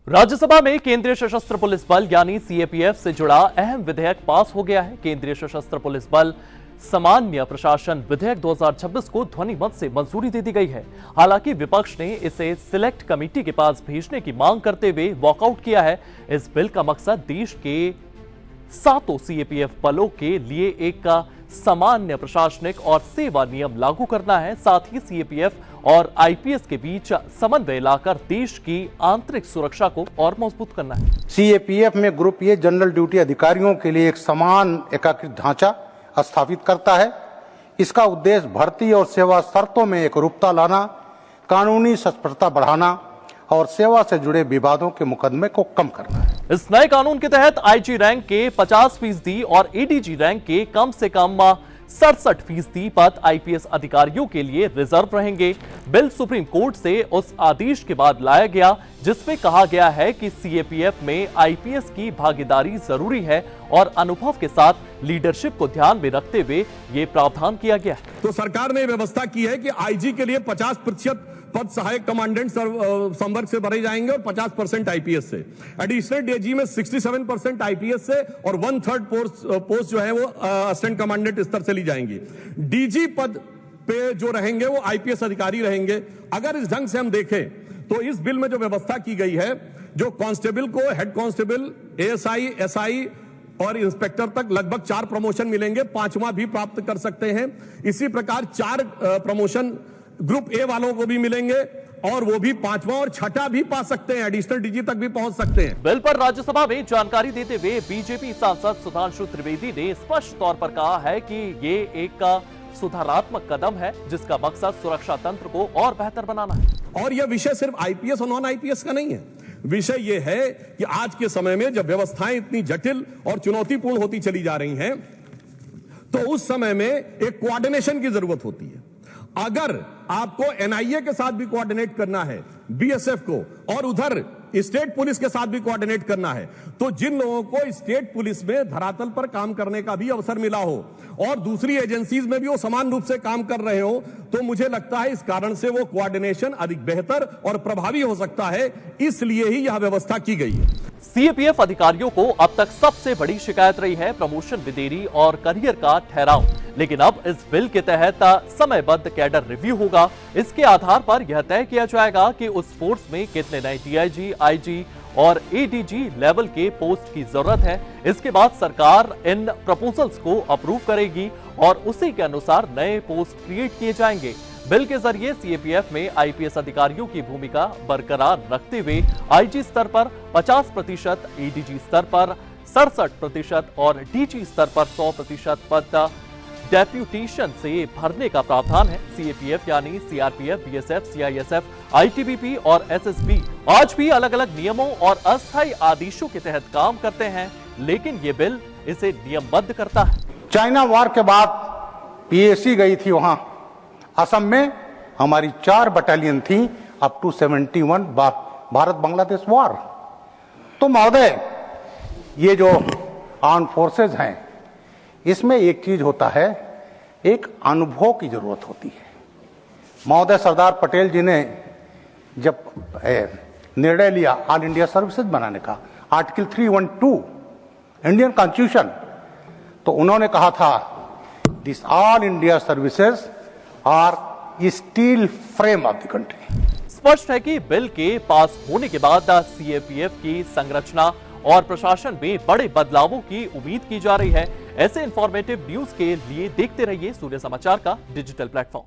राज्यसभा में केंद्रीय सशस्त्र पुलिस बल यानी सीएपीएफ से जुड़ा अहम विधेयक पास हो गया है। केंद्रीय सशस्त्र पुलिस बल सामान्य प्रशासन विधेयक 2026 को ध्वनि मत से मंजूरी दे दी गई है। हालांकि विपक्ष ने इसे सिलेक्ट कमेटी के पास भेजने की मांग करते हुए वॉकआउट किया है। इस बिल का मकसद देश के सातों सीएपीएफ बलों के लिए एक सामान्य प्रशासनिक और सेवा नियम लागू करना है। साथ ही सीएपीएफ और आईपीएस के बीच समन्वय लाकर देश की आंतरिक सुरक्षा को और मजबूत करना है। सीएपीएफ में ग्रुप ए जनरल ड्यूटी अधिकारियों के लिए एक समान एकीकृत ढांचा स्थापित करता है। इसका उद्देश्य भर्ती और सेवा शर्तों में एकरूपता लाना, कानूनी स्पष्टता बढ़ाना और सेवा से जुड़े विवादों के मुकदमे को कम करना है। इस नए कानून के तहत आईजी रैंक के 50% और एडीजी रैंक के कम से कम 67% पद आईपीएस अधिकारियों के लिए रिजर्व रहेंगे। बिल सुप्रीम कोर्ट से उस आदेश के बाद लाया गया जिसमें कहा गया है कि सीएपीएफ में आईपीएस की भागीदारी जरूरी है और अनुभव के साथ लीडरशिप को ध्यान में रखते हुए ये प्रावधान किया गया है। तो सरकार ने व्यवस्था की है कि आईजी के लिए 50% पद सहायक कमांडेंट संवर्ग से भरे जाएंगे और 50% आईपीएस से। एडिशनल डीजी में 67% आईपीएस से और 1/3 पोस्ट जो है वो असिस्टेंट कमांडेंट स्तर से ली जाएंगी। डीजी पद पे जो रहेंगे वो आईपीएस अधिकारी रहेंगे। अगर इस ढंग से हम देखें तो इस बिल में जो व्यवस्था की गई है, जो कांस्टेबल को हेड कांस्टेबल, एएसआई, एसआई और इंस्पेक्टर तक लगभग 4 प्रमोशन मिलेंगे, 5वां भी प्राप्त कर सकते हैं। इसी प्रकार 4 प्रमोशन ग्रुप ए वालों को भी मिलेंगे और वो भी 5वां और 6ठा भी पा सकते हैं, एडिशनल डीजी तक भी पहुंच सकते हैं। बिल पर राज्यसभा में जानकारी देते हुए बीजेपी सांसद सुधांशु त्रिवेदी ने स्पष्ट तौर पर कहा है कि ये एक सुधारात्मक कदम है जिसका मकसद सुरक्षा तंत्र को और बेहतर बनाना है। और यह विषय सिर्फ आईपीएस और नॉन आईपीएस का नहीं है। विषय यह है कि आज के समय में जब व्यवस्थाएं इतनी जटिल और चुनौतीपूर्ण होती चली जा रही हैं, तो उस समय में एक कोऑर्डिनेशन की जरूरत होती है। अगर आपको एनआईए के साथ भी कोऑर्डिनेट करना है, बीएसएफ को, और उधर स्टेट पुलिस के साथ भी कोऑर्डिनेट करना है, तो जिन लोगों को स्टेट पुलिस में धरातल पर काम करने का भी अवसर मिला हो और दूसरी एजेंसीज में भी वो समान रूप से काम कर रहे हो, तो मुझे लगता है इस कारण से वो कोऑर्डिनेशन अधिक बेहतर और प्रभावी हो सकता है। इसलिए ही यह व्यवस्था की गई है। सीएपीएफ अधिकारियों को अब तक सबसे बड़ी शिकायत रही है प्रमोशन में देरी और करियर का ठहराव। लेकिन अब इस बिल के तहत समयबद्ध कैडर रिव्यू होगा। इसके आधार पर यह तय किया जाएगा कि उस फोर्स में कितने नए डीआईजी, आईजी और एडीजी लेवल के पोस्ट की जरूरत है। इसके बाद सरकार इन प्रपोजल्स को अप्रूव करेगी और उसी के अनुसार नए पोस्ट क्रिएट किए जाएंगे। बिल के जरिए सीएपीएफ में आईपीएस अधिकारियों की भूमिका बरकरार रखते हुए आईजी स्तर पर 50%, एडीजी स्तर पर 67% और डीजी स्तर पर 100% पद डेप्यूटेशन से भरने का प्रावधान है। सीएपीएफ यानी सीआरपीएफ, बीएसएफ, सीआईएसएफ, आईटीबीपी और एसएसबी आज भी अलग अलग नियमों और अस्थायी आदेशों के तहत काम करते हैं, लेकिन ये बिल इसे नियमबद्ध करता है। चाइना वॉर के बाद पीएसी गई थी वहां असम में, हमारी 4 बटालियन थी up to 71 Bharat Bangladesh war. तो महोदय, ये जो आर्म फोर्सेज हैं, इसमें एक चीज होता है, एक अनुभव की जरूरत होती है। महोदय सरदार पटेल जी ने जब निर्णय लिया ऑल इंडिया सर्विसेज बनाने का, आर्टिकल 312 इंडियन कॉन्स्टिट्यूशन, तो उन्होंने कहा था this all India services are steel frame of the country. स्पष्ट है कि बिल के पास होने के बाद सीएपीएफ की संरचना और प्रशासन में बड़े बदलावों की उम्मीद की जा रही है। ऐसे इंफॉर्मेटिव न्यूज के लिए देखते रहिए सूर्य समाचार का डिजिटल प्लेटफॉर्म।